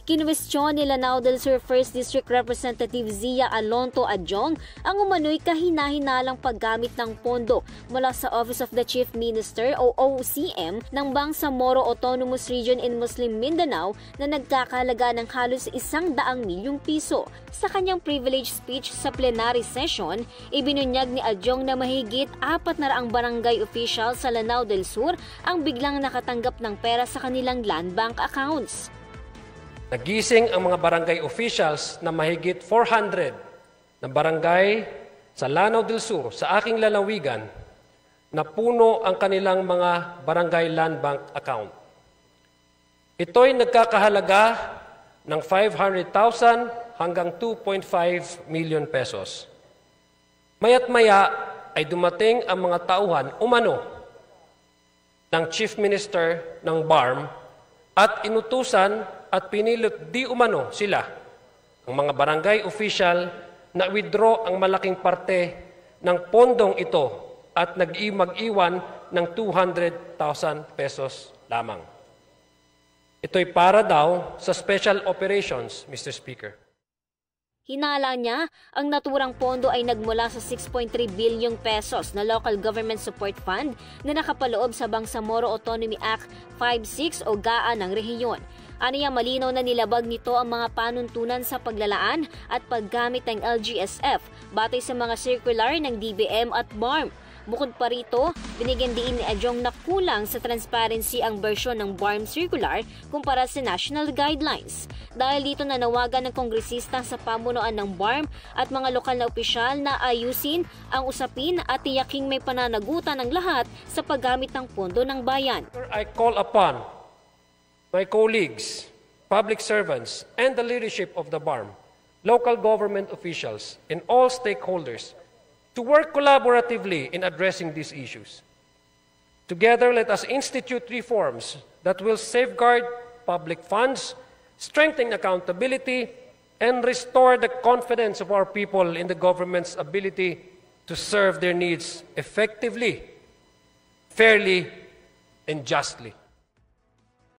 Kinwestiyon ni Lanao del Sur 1st District Representative Zia Alonto Adjong ang umano'y kahina-hinalang paggamit ng pondo mula sa Office of the Chief Minister o OCM ng Bangsamoro Autonomous Region in Muslim Mindanao na nagkakahalaga ng halos 100 milyong piso. Sa kanyang privilege speech sa plenary session, ibinunyag ni Adjong na mahigit 400 barangay official sa Lanao del Sur ang biglang nakatanggap ng pera sa kanilang land bank accounts. Nagising ang mga barangay officials na mahigit 400 na barangay sa Lanao del Sur sa aking lalawigan na puno ang kanilang mga barangay land bank account. Ito'y nagkakahalaga ng 500,000 hanggang 2.5 million pesos. Maya't maya ay dumating ang mga tauhan umano ng Chief Minister ng BARM at inutusan at pinilit di umano sila, ang mga barangay official, na withdraw ang malaking parte ng pondong ito at mag-iwan ng 200,000 pesos lamang. Ito'y para daw sa special operations, Mr. Speaker. Hinala niya, ang naturang pondo ay nagmula sa 6.3 bilyong pesos na Local Government Support Fund na nakapaloob sa Bangsamoro Autonomy Act 56 o GAA ng rehiyon. Aniya malinaw na nilabag nito ang mga panuntunan sa paglalaan at paggamit ng LGSF batay sa mga circular ng DBM at BARM. Bukod pa rito, binigyan diin ni Adjong na kulang sa transparency ang bersyon ng BARM circular kumpara sa national guidelines. Dahil dito nanawagan ng kongresista sa pamunuan ng BARM at mga lokal na opisyal na ayusin ang usapin at tiyaking may pananagutan ng lahat sa paggamit ng pondo ng bayan. I call upon my colleagues, public servants, and the leadership of the BARM, local government officials, and all stakeholders to work collaboratively in addressing these issues. Together, let us institute reforms that will safeguard public funds, strengthen accountability, and restore the confidence of our people in the government's ability to serve their needs effectively, fairly, and justly.